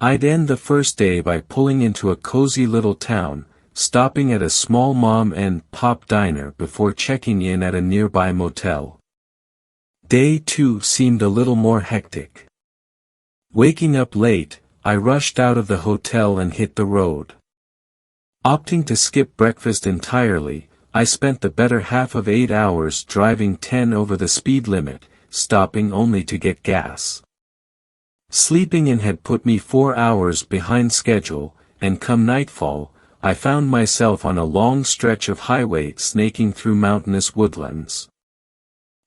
I'd end the first day by pulling into a cozy little town, stopping at a small mom and pop diner before checking in at a nearby motel. Day 2 seemed a little more hectic. Waking up late, I rushed out of the hotel and hit the road. Opting to skip breakfast entirely, I spent the better half of 8 hours driving 10 over the speed limit, stopping only to get gas. Sleeping in had put me 4 hours behind schedule, and come nightfall, I found myself on a long stretch of highway snaking through mountainous woodlands.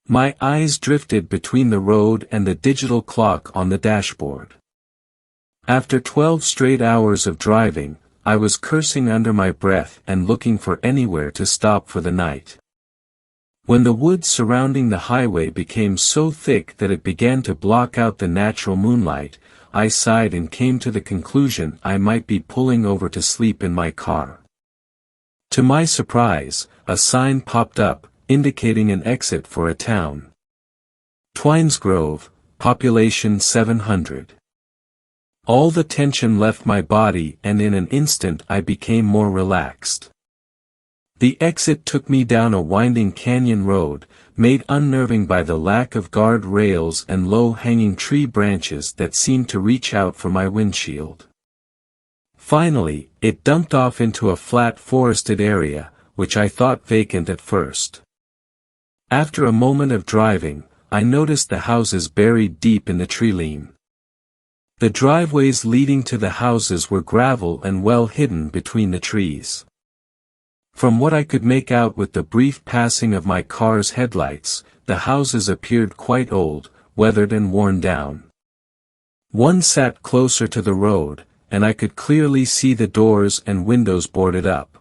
My eyes drifted between the road and the digital clock on the dashboard. After 12 straight hours of driving, I was cursing under my breath and looking for anywhere to stop for the night. When the woods surrounding the highway became so thick that it began to block out the natural moonlight, I sighed and came to the conclusion I might be pulling over to sleep in my car. To my surprise, a sign popped up, indicating an exit for a town. Twinesgrove, population 700. All the tension left my body and in an instant I became more relaxed. The exit took me down a winding canyon road, made unnerving by the lack of guard rails and low-hanging tree branches that seemed to reach out for my windshield. Finally, it dumped off into a flat forested area, which I thought vacant at first. After a moment of driving, I noticed the houses buried deep in the tree-line. The driveways leading to the houses were gravel and well hidden between the trees. From what I could make out with the brief passing of my car's headlights, the houses appeared quite old, weathered and worn down. One sat closer to the road, and I could clearly see the doors and windows boarded up.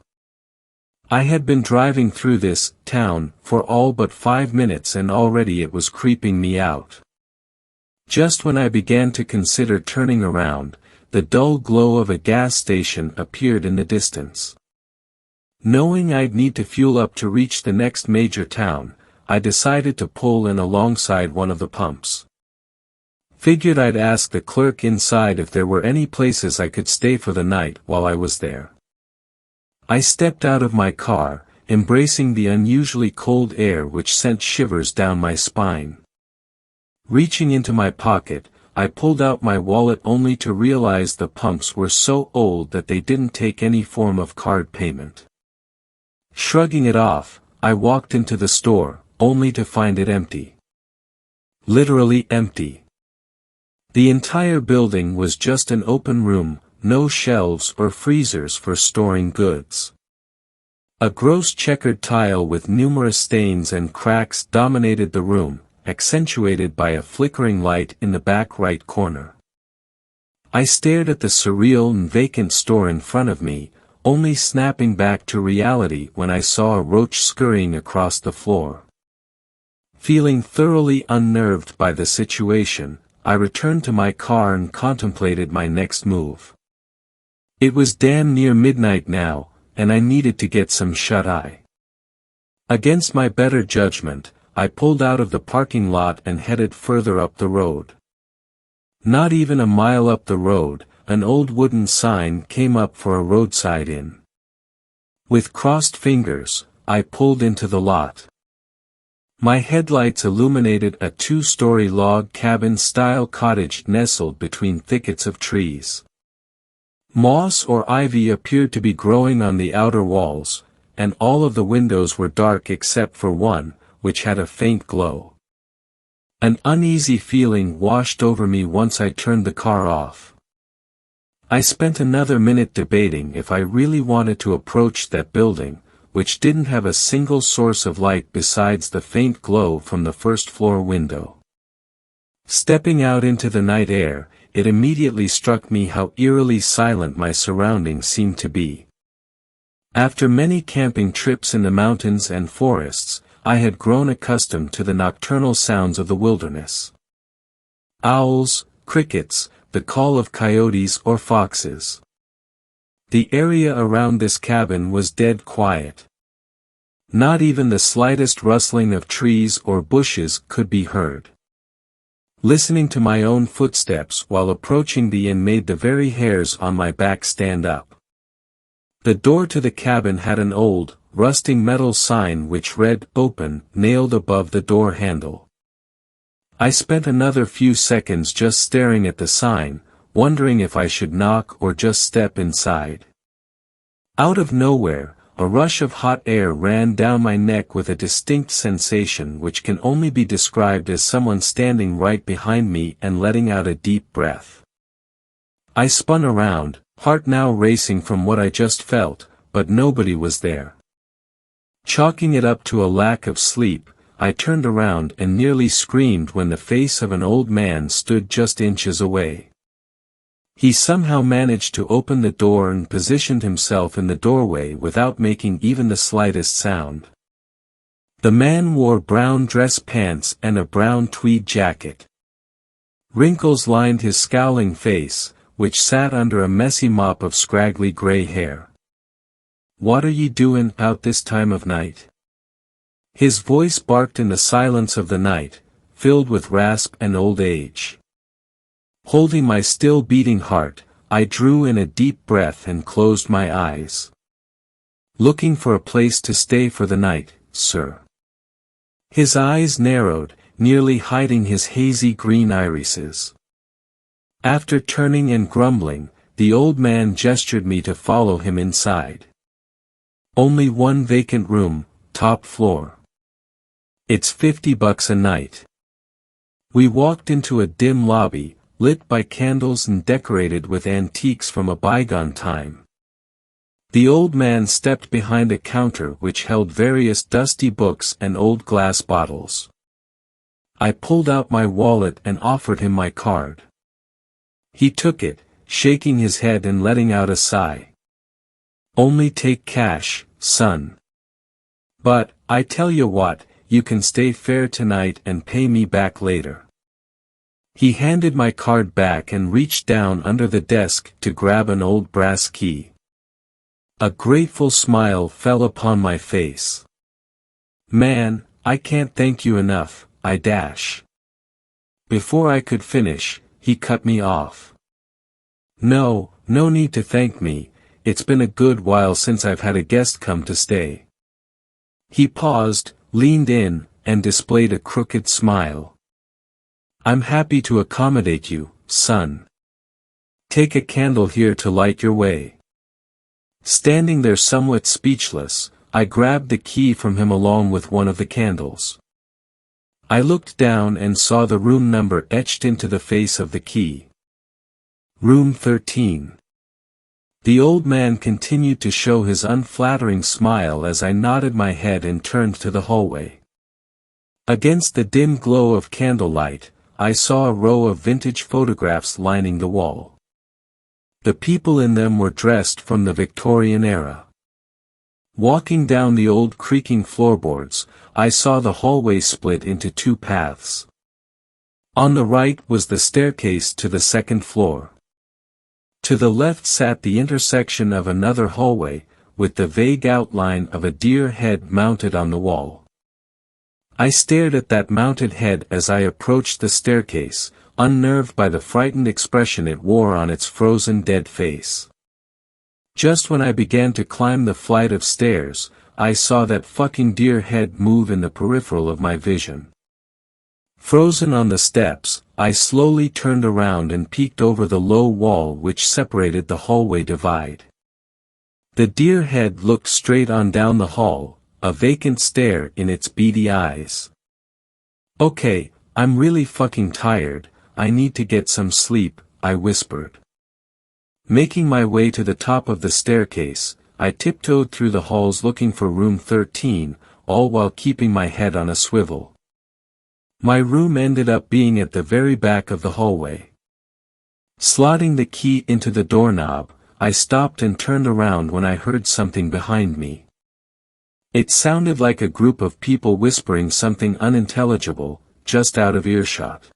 I had been driving through this town for all but 5 minutes and already it was creeping me out. Just when I began to consider turning around, the dull glow of a gas station appeared in the distance. Knowing I'd need to fuel up to reach the next major town, I decided to pull in alongside one of the pumps. Figured I'd ask the clerk inside if there were any places I could stay for the night while I was there. I stepped out of my car, embracing the unusually cold air which sent shivers down my spine. Reaching into my pocket, I pulled out my wallet only to realize the pumps were so old that they didn't take any form of card payment. Shrugging it off, I walked into the store, only to find it empty. Literally empty. The entire building was just an open room, no shelves or freezers for storing goods. A gross checkered tile with numerous stains and cracks dominated the room, accentuated by a flickering light in the back right corner. I stared at the surreal and vacant store in front of me, only snapping back to reality when I saw a roach scurrying across the floor. Feeling thoroughly unnerved by the situation, I returned to my car and contemplated my next move. It was damn near midnight now, and I needed to get some shut-eye. Against my better judgment, I pulled out of the parking lot and headed further up the road. Not even a mile up the road, an old wooden sign came up for a roadside inn. With crossed fingers, I pulled into the lot. My headlights illuminated a 2-story log cabin-style cottage nestled between thickets of trees. Moss or ivy appeared to be growing on the outer walls, and all of the windows were dark except for one, which had a faint glow. An uneasy feeling washed over me once I turned the car off. I spent another minute debating if I really wanted to approach that building, which didn't have a single source of light besides the faint glow from the first-floor window. Stepping out into the night air, it immediately struck me how eerily silent my surroundings seemed to be. After many camping trips in the mountains and forests, I had grown accustomed to the nocturnal sounds of the wilderness. Owls, crickets, the call of coyotes or foxes. The area around this cabin was dead quiet. Not even the slightest rustling of trees or bushes could be heard. Listening to my own footsteps while approaching the inn made the very hairs on my back stand up. The door to the cabin had an old, rusting metal sign which read "Open" nailed above the door handle. I spent another few seconds just staring at the sign, wondering if I should knock or just step inside. Out of nowhere, a rush of hot air ran down my neck with a distinct sensation which can only be described as someone standing right behind me and letting out a deep breath. I spun around, heart now racing from what I just felt, but nobody was there. Chalking it up to a lack of sleep, I turned around and nearly screamed when the face of an old man stood just inches away. He somehow managed to open the door and positioned himself in the doorway without making even the slightest sound. The man wore brown dress pants and a brown tweed jacket. Wrinkles lined his scowling face, which sat under a messy mop of scraggly gray hair. "What are ye doin' out this time of night?" His voice barked in the silence of the night, filled with rasp and old age. Holding my still beating heart, I drew in a deep breath and closed my eyes. "Looking for a place to stay for the night, sir?" His eyes narrowed, nearly hiding his hazy green irises. After turning and grumbling, the old man gestured me to follow him inside. "Only one vacant room, top floor. It's $50 a night." We walked into a dim lobby, lit by candles and decorated with antiques from a bygone time. The old man stepped behind a counter which held various dusty books and old glass bottles. I pulled out my wallet and offered him my card. He took it, shaking his head and letting out a sigh. "Only take cash, son. But, I tell you what, you can stay fair tonight and pay me back later." He handed my card back and reached down under the desk to grab an old brass key. A grateful smile fell upon my face. "Man, I can't thank you enough, I dash." Before I could finish, he cut me off. No need to thank me, it's been a good while since I've had a guest come to stay." He paused, leaned in, and displayed a crooked smile. "I'm happy to accommodate you, son. Take a candle here to light your way." Standing there somewhat speechless, I grabbed the key from him along with one of the candles. I looked down and saw the room number etched into the face of the key. Room 13. The old man continued to show his unflattering smile as I nodded my head and turned to the hallway. Against the dim glow of candlelight, I saw a row of vintage photographs lining the wall. The people in them were dressed from the Victorian era. Walking down the old creaking floorboards, I saw the hallway split into two paths. On the right was the staircase to the second floor. To the left sat the intersection of another hallway, with the vague outline of a deer head mounted on the wall. I stared at that mounted head as I approached the staircase, unnerved by the frightened expression it wore on its frozen dead face. Just when I began to climb the flight of stairs, I saw that fucking deer head move in the peripheral of my vision. Frozen on the steps, I slowly turned around and peeked over the low wall which separated the hallway divide. The deer head looked straight on down the hall, a vacant stare in its beady eyes. "Okay, I'm really fucking tired, I need to get some sleep," I whispered. Making my way to the top of the staircase, I tiptoed through the halls looking for room 13, all while keeping my head on a swivel. My room ended up being at the very back of the hallway. Slotting the key into the doorknob, I stopped and turned around when I heard something behind me. It sounded like a group of people whispering something unintelligible, just out of earshot.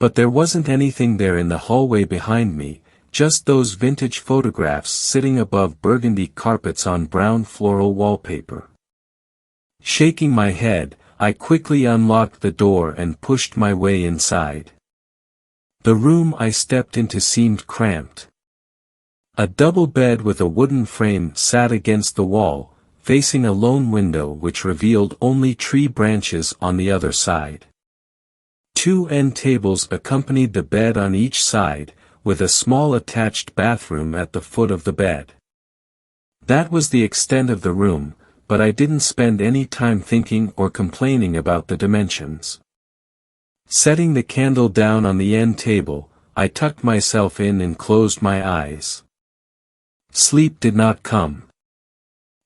But there wasn't anything there in the hallway behind me, just those vintage photographs sitting above burgundy carpets on brown floral wallpaper. Shaking my head, I quickly unlocked the door and pushed my way inside. The room I stepped into seemed cramped. A double bed with a wooden frame sat against the wall, facing a lone window which revealed only tree branches on the other side. 2 end tables accompanied the bed on each side, with a small attached bathroom at the foot of the bed. That was the extent of the room, but I didn't spend any time thinking or complaining about the dimensions. Setting the candle down on the end table, I tucked myself in and closed my eyes. Sleep did not come.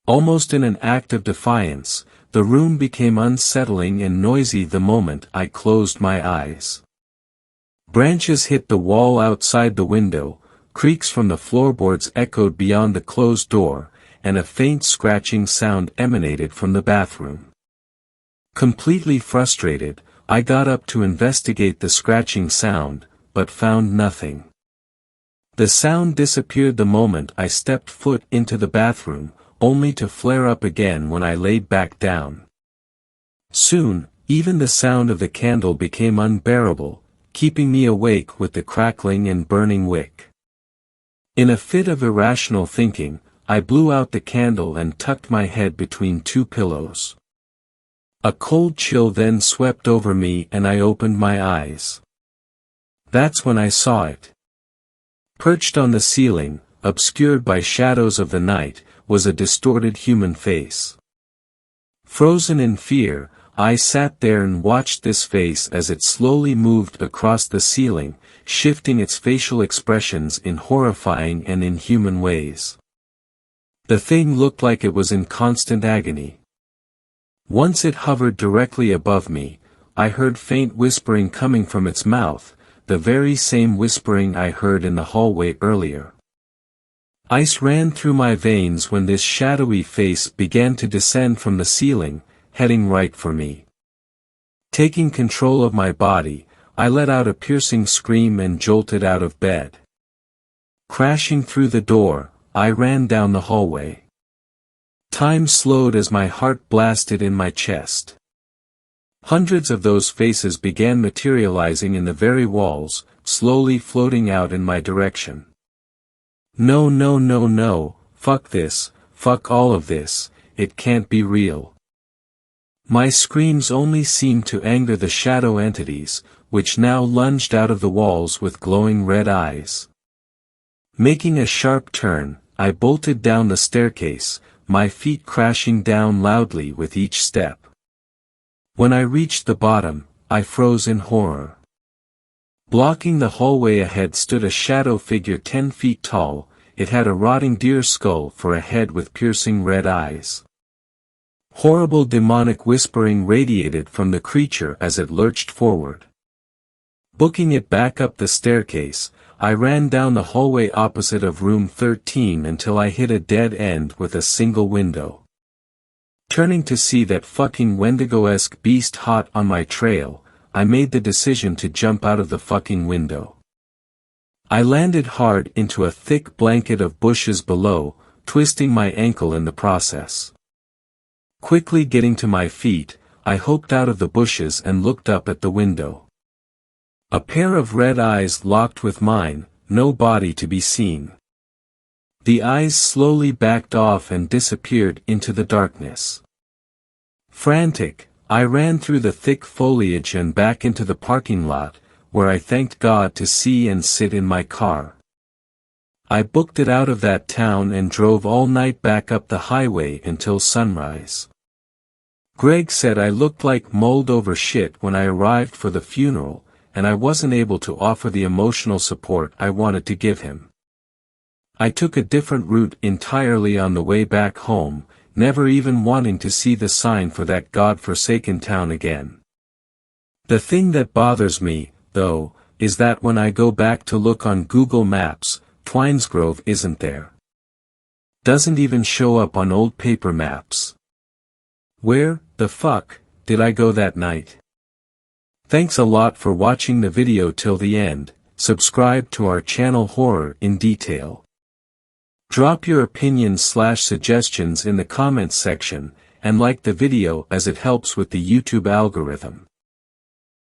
Almost in an act of defiance, the room became unsettling and noisy the moment I closed my eyes. Branches hit the wall outside the window, creaks from the floorboards echoed beyond the closed door, and a faint scratching sound emanated from the bathroom. Completely frustrated, I got up to investigate the scratching sound, but found nothing. The sound disappeared the moment I stepped foot into the bathroom, only to flare up again when I laid back down. Soon, even the sound of the candle became unbearable, keeping me awake with the crackling and burning wick. In a fit of irrational thinking, I blew out the candle and tucked my head between 2 pillows. A cold chill then swept over me and I opened my eyes. That's when I saw it. Perched on the ceiling, obscured by shadows of the night, was a distorted human face. Frozen in fear, I sat there and watched this face as it slowly moved across the ceiling, shifting its facial expressions in horrifying and inhuman ways. The thing looked like it was in constant agony. Once it hovered directly above me, I heard faint whispering coming from its mouth, the very same whispering I heard in the hallway earlier. Ice ran through my veins when this shadowy face began to descend from the ceiling, heading right for me. Taking control of my body, I let out a piercing scream and jolted out of bed. Crashing through the door, I ran down the hallway. Time slowed as my heart blasted in my chest. Hundreds of those faces began materializing in the very walls, slowly floating out in my direction. No, no, no, no, fuck this, fuck all of this, it can't be real. My screams only seemed to anger the shadow entities, which now lunged out of the walls with glowing red eyes. Making a sharp turn, I bolted down the staircase, my feet crashing down loudly with each step. When I reached the bottom, I froze in horror. Blocking the hallway ahead stood a shadow figure 10 feet tall. It had a rotting deer skull for a head with piercing red eyes. Horrible demonic whispering radiated from the creature as it lurched forward. Booking it back up the staircase, I ran down the hallway opposite of room 13 until I hit a dead end with a single window. Turning to see that fucking Wendigo-esque beast hot on my trail, I made the decision to jump out of the fucking window. I landed hard into a thick blanket of bushes below, twisting my ankle in the process. Quickly getting to my feet, I hoped out of the bushes and looked up at the window. A pair of red eyes locked with mine, no body to be seen. The eyes slowly backed off and disappeared into the darkness. Frantic, I ran through the thick foliage and back into the parking lot, where I thanked God to see and sit in my car. I booked it out of that town and drove all night back up the highway until sunrise. Greg said I looked like mulled over shit when I arrived for the funeral, and I wasn't able to offer the emotional support I wanted to give him. I took a different route entirely on the way back home, never even wanting to see the sign for that God-forsaken town again. The thing that bothers me, though, is that when I go back to look on Google Maps, Twinsgrove isn't there. Doesn't even show up on old paper maps. Where the fuck did I go that night? Thanks a lot for watching the video till the end. Subscribe to our channel Horror in Detail. Drop your opinions/suggestions in the comments section, and like the video as it helps with the YouTube algorithm.